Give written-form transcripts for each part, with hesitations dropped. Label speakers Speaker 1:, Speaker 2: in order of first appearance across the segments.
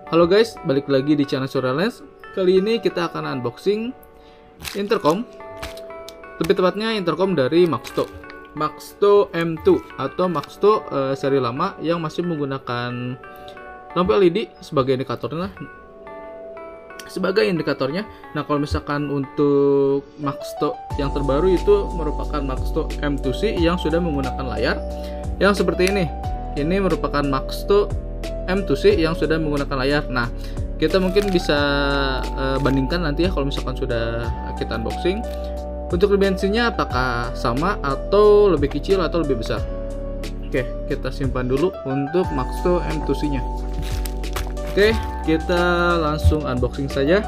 Speaker 1: Halo guys, balik lagi di channel Surrealist. Kali ini kita akan unboxing intercom. Lebih tepatnya intercom dari Maxto M2 atau Maxto seri lama yang masih menggunakan lampu LED sebagai indikatornya. Nah, kalau misalkan untuk Maxto yang terbaru itu merupakan Maxto M2C yang sudah menggunakan layar yang seperti ini. Ini merupakan Maxto M2C yang sudah menggunakan layar. Nah, kita mungkin bisa bandingkan nanti ya kalau misalkan sudah kita unboxing. Untuk dimensinya apakah sama atau lebih kecil atau lebih besar. Oke, kita simpan dulu untuk Maxto M2C nya. Oke, kita langsung unboxing saja.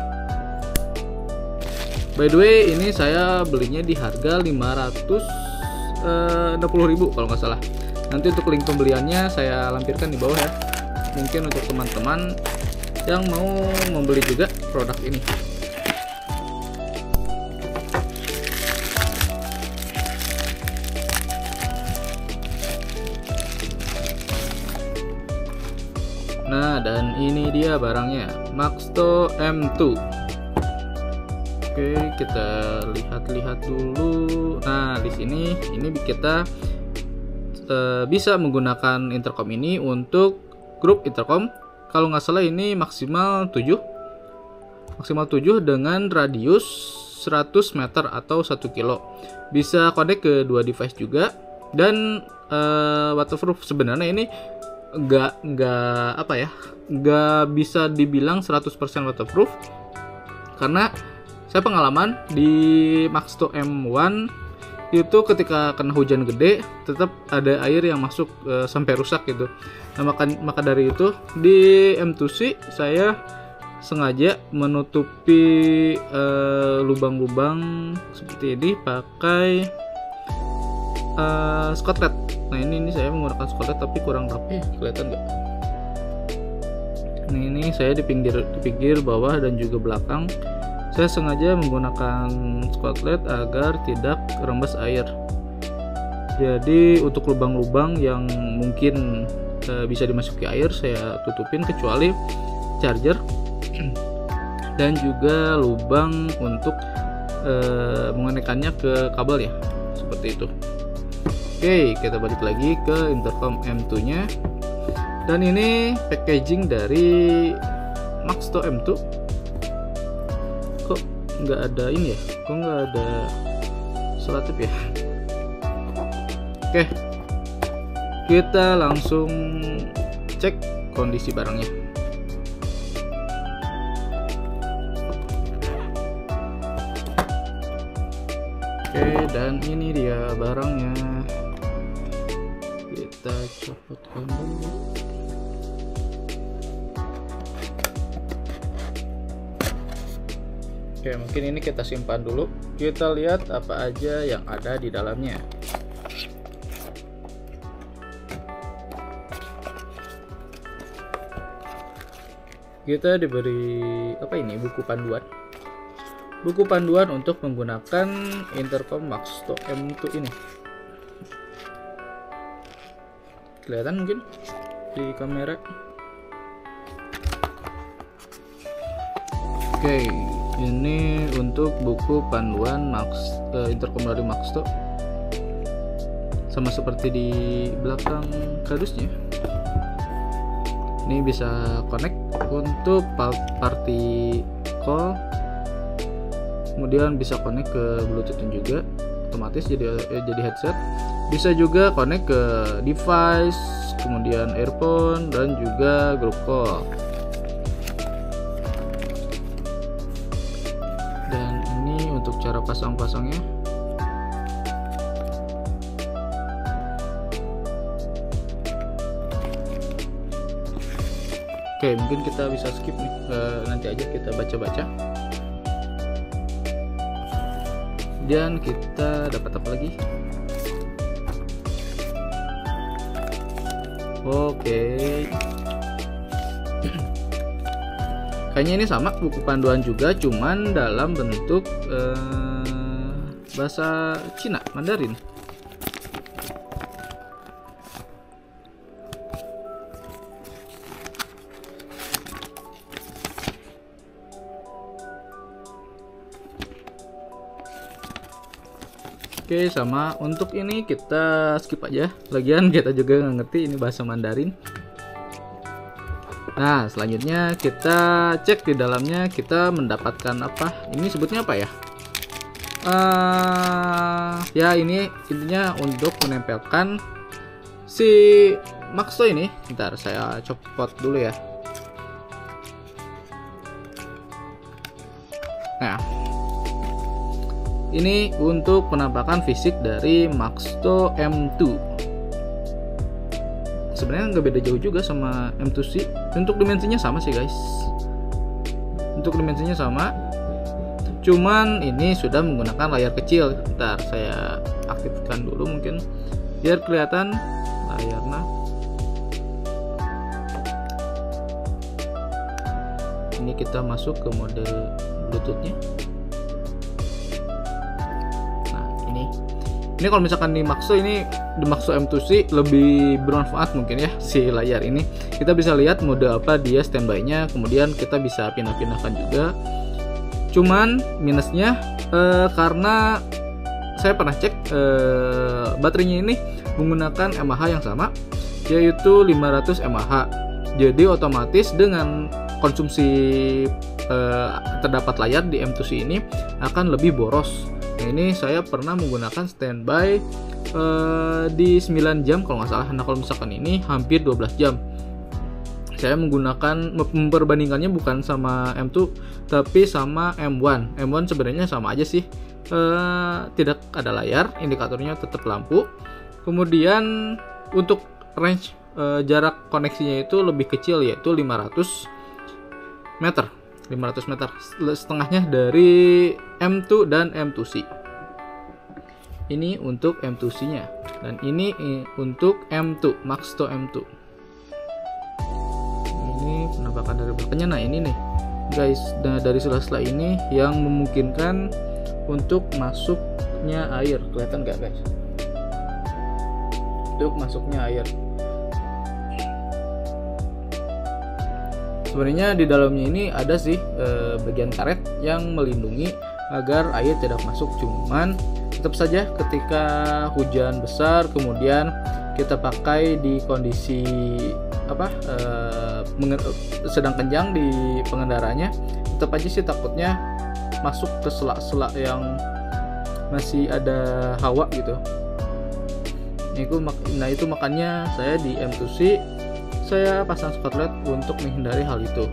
Speaker 1: By the way, ini saya belinya di harga 560.000 kalau nggak salah. Nanti untuk link pembeliannya saya lampirkan di bawah ya. Mungkin untuk teman-teman yang mau membeli juga produk ini. Nah, dan ini dia barangnya, Maxto M2. Oke, kita lihat-lihat dulu. Nah, di sini ini kita bisa menggunakan intercom ini untuk grup intercom. Kalau nggak salah ini maksimal 7 dengan radius 100 meter atau 1 kilo. Bisa connect ke dua device juga. Dan waterproof. Sebenarnya ini nggak bisa dibilang 100% waterproof, karena saya pengalaman di Maxto M1 itu ketika kena hujan gede tetap ada air yang masuk sampai rusak gitu. Nah, maka dari itu di M2C saya sengaja menutupi lubang-lubang seperti ini pakai Scotlet. Nah, ini saya menggunakan Scotlet tapi kurang rapi, kelihatan nggak? Ini saya di pinggir bawah dan juga belakang. Saya sengaja menggunakan Scotlet agar tidak rembes air. Jadi untuk lubang-lubang yang mungkin bisa dimasuki air saya tutupin, kecuali charger dan juga lubang untuk mengonekkannya ke kabel ya, seperti itu. Oke, kita balik lagi ke intercom M2 nya. Dan ini packaging dari Maxto M2. Kok nggak ada ini ya? Kok nggak ada selotip ya? Oke, kita langsung cek kondisi barangnya. Oke, dan ini dia barangnya. Kita copotkan dulu. Oke, mungkin ini kita simpan dulu. Kita lihat apa aja yang ada di dalamnya. Kita diberi buku panduan. Buku panduan untuk menggunakan intercom Maxto M2 ini. Kelihatan mungkin di kamera. Oke, ini untuk buku panduan intercom dari Maxto. Sama seperti di belakang kardusnya. Ini bisa connect untuk party call. Kemudian bisa connect ke Bluetooth juga, otomatis jadi headset. Bisa juga connect ke device, kemudian earphone dan juga group call. Dan ini untuk cara pasang-pasangnya. Oke, mungkin kita bisa skip nih, nanti aja kita baca-baca. Dan kita dapat apa lagi? Oke. Kayaknya ini sama buku panduan juga, cuman dalam bentuk bahasa Cina, Mandarin. Oke, sama untuk ini kita skip aja. Lagian kita juga nggak ngerti ini bahasa Mandarin. Nah, selanjutnya kita cek di dalamnya kita mendapatkan apa? Ini sebutnya apa ya? Ya ini intinya untuk menempelkan si Maxto ini. Bentar, saya copot dulu ya. Nah, ini untuk penampakan fisik dari Maxto M2. Sebenarnya nggak beda jauh juga sama M2C. Untuk dimensinya sama sih guys. Untuk dimensinya sama. Cuman ini sudah menggunakan layar kecil. Bentar, saya aktifkan dulu mungkin biar kelihatan layarnya. Ini kita masuk ke mode Bluetoothnya. Nah ini kalau misalkan di Maxto ini, di Maxto M2C lebih bermanfaat mungkin ya si layar ini. Kita bisa lihat mode apa dia standby-nya, kemudian kita bisa pindah-pindahkan juga. Cuman minusnya karena saya pernah cek baterainya ini menggunakan mAh yang sama, yaitu 500 mAh. Jadi otomatis dengan konsumsi terdapat layar di M2C ini akan lebih boros. Nah, ini saya pernah menggunakan standby di 9 jam kalau nggak salah. Nah, kalau misalkan ini hampir 12 jam. Saya menggunakan, memperbandingkannya bukan sama M2 tapi sama M1. M1 sebenarnya sama aja sih, tidak ada layar, indikatornya tetap lampu. Kemudian untuk range jarak koneksinya itu lebih kecil, yaitu 500 meter, setengahnya dari M2 dan M2C. Ini untuk M2C nya, dan ini untuk M2, Maxto M2. Ini penampakan dari belakangnya. Nah ini nih guys, dari sela-sela ini yang memungkinkan untuk masuknya air. Kelihatan nggak guys? Untuk masuknya air. Sebenarnya di dalamnya ini ada sih bagian karet yang melindungi agar air tidak masuk. Cuman tetap saja ketika hujan besar kemudian kita pakai di kondisi sedang kencang di pengendaranya, tetap aja sih takutnya masuk ke selak-selak yang masih ada hawa gitu. Nah itu makanya saya di M2C saya pasang spotlight untuk menghindari hal itu,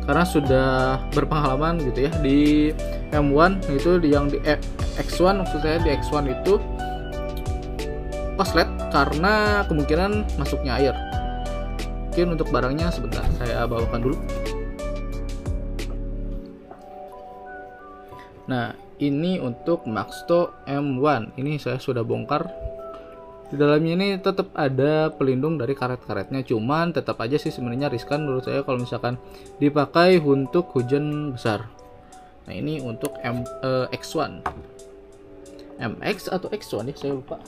Speaker 1: karena sudah berpengalaman gitu ya. Di M1 itu, yang di X1 maksud saya, di X1 itu koslet karena kemungkinan masuknya air. Mungkin untuk barangnya sebentar saya bawakan dulu. Nah ini untuk Maxto M1, ini saya sudah bongkar. Di dalamnya ini tetap ada pelindung dari karet-karetnya, cuman tetap aja sih sebenarnya riskan menurut saya kalau misalkan dipakai untuk hujan besar. Nah ini untuk X1, MX atau X1 ya, saya lupa.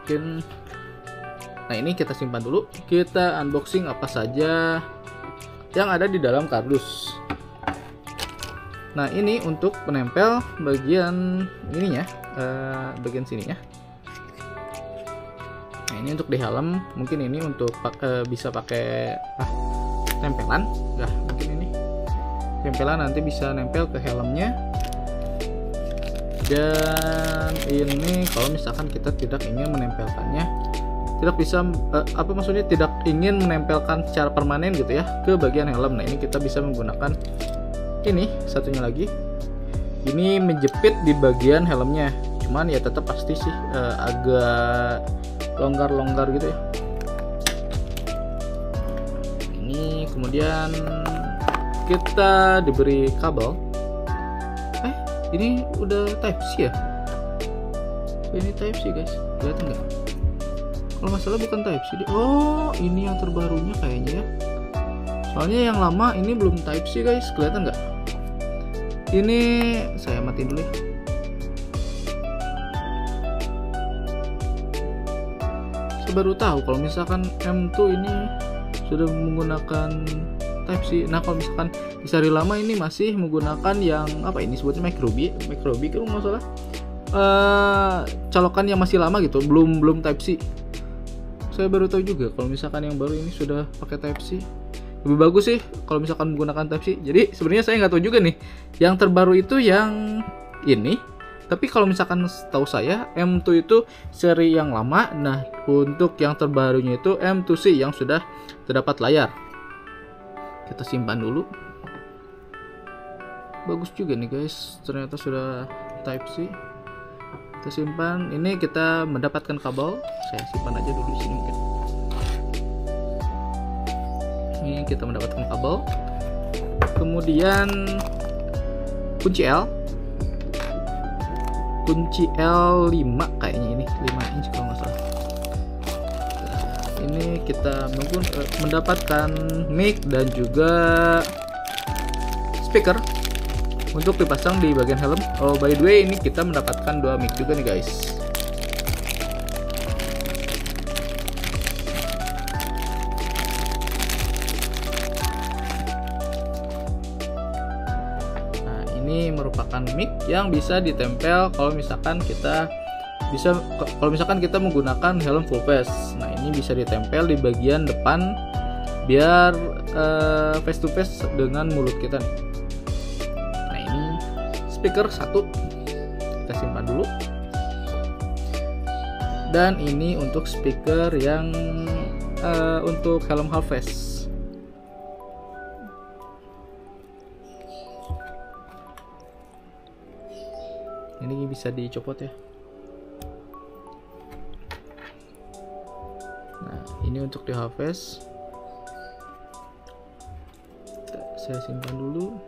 Speaker 1: Mungkin. Nah ini kita simpan dulu, kita unboxing apa saja yang ada di dalam kardus. Nah ini untuk penempel bagian ininya, bagian sininya. Nah ini untuk di helm, mungkin ini untuk bisa pakai tempelan, nah mungkin ini tempelan nanti bisa nempel ke helmnya. Dan ini kalau misalkan kita tidak ingin menempelkannya, tidak bisa tidak ingin menempelkan secara permanen gitu ya ke bagian helm. Nah ini kita bisa menggunakan ini satunya lagi, ini menjepit di bagian helmnya, cuman ya tetap pasti sih agak longgar gitu ya. Ini kemudian kita diberi kabel. Ini udah Type C ya? Ini Type C guys, kelihatan nggak? Kalau masalah bukan Type C. Oh ini yang terbarunya kayaknya ya. Soalnya yang lama ini belum Type C guys, kelihatan nggak? Ini saya matiin dulu ya. Saya baru tahu kalau misalkan M2 ini sudah menggunakan Type C. Nah kalau misalkan di seri lama ini masih menggunakan yang apa ini sebutnya micro:bit kalau nggak salah. colokan yang masih lama gitu, belum Type C. Saya baru tahu juga kalau misalkan yang baru ini sudah pakai Type C. Lebih bagus sih kalau misalkan menggunakan Type C. Jadi sebenarnya saya nggak tahu juga nih yang terbaru itu yang ini. Tapi kalau misalkan tahu saya M2 itu seri yang lama. Nah untuk yang terbarunya itu M2C yang sudah terdapat layar. Kita simpan dulu. Bagus juga nih guys, ternyata sudah Type C. Kita simpan. Ini kita mendapatkan kabel. Saya simpan aja dulu di sini mungkin. Ini kita mendapatkan kabel. Kemudian kunci L. Kunci L5 kayaknya ini, 5 inch kalau nggak salah. Nah, ini kita mendapatkan mic dan juga speaker untuk dipasang di bagian helm. Oh by the way, ini kita mendapatkan 2 mic juga nih guys. Ini merupakan mic yang bisa ditempel kalau misalkan kita menggunakan helm full face. Nah ini bisa ditempel di bagian depan biar face to face dengan mulut kita nih. Nah ini speaker 1, kita simpan dulu. Dan ini untuk speaker yang untuk helm half face. Ini bisa dicopot ya. Nah ini untuk di half face. Saya simpan dulu.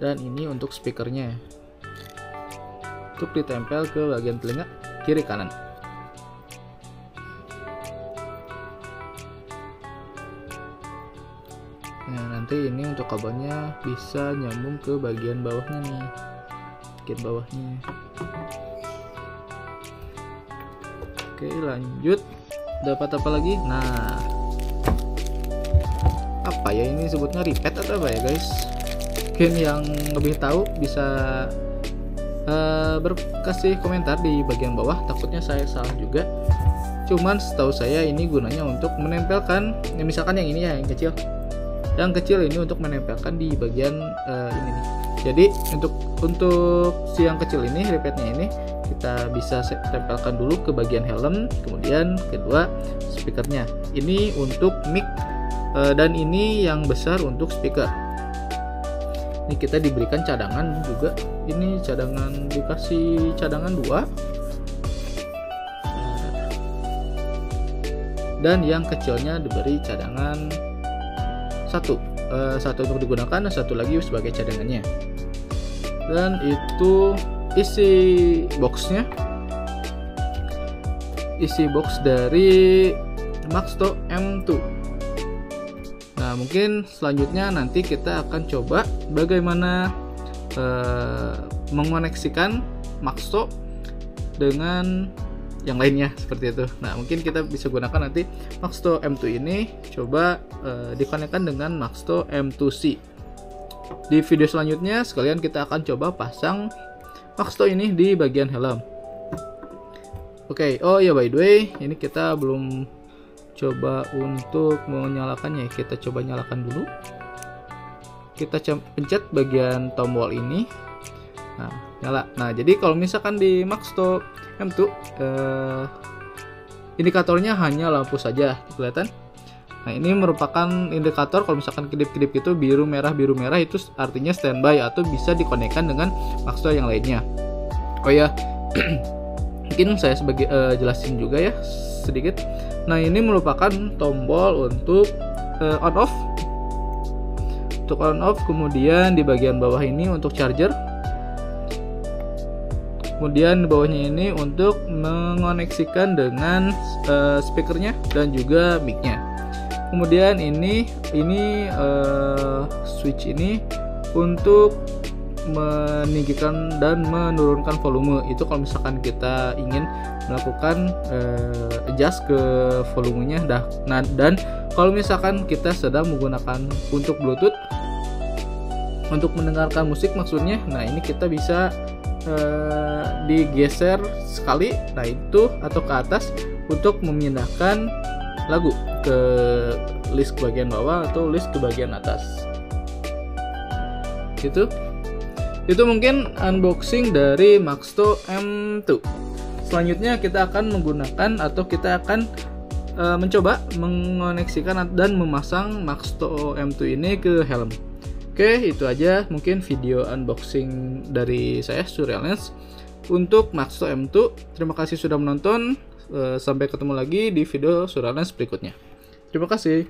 Speaker 1: Dan ini untuk speakernya, untuk ditempel ke bagian telinga kiri kanan. Nah nanti ini untuk kabelnya bisa nyambung ke bagian bawahnya nih, bagian bawahnya. Oke lanjut, dapat apa lagi? Nah apa ya ini sebutnya, repeat atau apa ya guys? Mungkin yang lebih tahu bisa berkasih komentar di bagian bawah, takutnya saya salah juga. Cuman setahu saya ini gunanya untuk menempelkan, ya misalkan yang ini ya, yang kecil ini untuk menempelkan di bagian ini nih. Jadi untuk si yang kecil ini, repeatnya ini kita bisa tempelkan dulu ke bagian helm, kemudian kedua speakernya. Ini untuk mic dan ini yang besar untuk speaker. Ini kita diberikan cadangan juga. Ini cadangan, dikasih cadangan 2. Dan yang kecilnya diberi cadangan 1. Satu untuk digunakan dan satu lagi sebagai cadangannya. Dan itu isi boxnya, isi box dari Maxto M2. Nah mungkin selanjutnya nanti kita akan coba bagaimana mengoneksikan Maxto dengan yang lainnya seperti itu. Nah mungkin kita bisa gunakan nanti Maxto M2 ini coba dikonekkan dengan Maxto M2C. Di video selanjutnya sekalian kita akan coba pasang Maxto ini di bagian helm. Oke, oh ya by the way, ini kita belum coba untuk menyalakannya. Kita coba nyalakan dulu. Kita pencet bagian tombol ini. Nah, nyala. Nah, jadi kalau misalkan di Maxto M2 indikatornya hanya lampu saja, kelihatan. Nah, ini merupakan indikator kalau misalkan kedip-kedip itu biru merah itu artinya standby atau bisa dikonekkan dengan Maxto yang lainnya. Oh ya, mungkin saya jelasin juga ya sedikit. Nah, ini merupakan tombol untuk on off. Untuk on off, kemudian di bagian bawah ini untuk charger. Kemudian di bawahnya ini untuk mengoneksikan dengan speakernya dan juga mic-nya. Kemudian ini switch ini untuk meninggikan dan menurunkan volume. Itu kalau misalkan kita ingin melakukan adjust ke volumenya. Nah, dan kalau misalkan kita sedang menggunakan untuk Bluetooth untuk mendengarkan musik maksudnya, nah ini kita bisa digeser sekali, nah itu atau ke atas untuk memindahkan lagu ke list ke bagian bawah atau list ke bagian atas. Itu mungkin unboxing dari Maxto M2. Selanjutnya kita akan menggunakan atau kita akan mencoba mengoneksikan dan memasang Maxto M2 ini ke helm. Oke, itu aja mungkin video unboxing dari saya, Surrealness, untuk Maxto M2. Terima kasih sudah menonton. Sampai ketemu lagi di video Surrealness berikutnya. Terima kasih.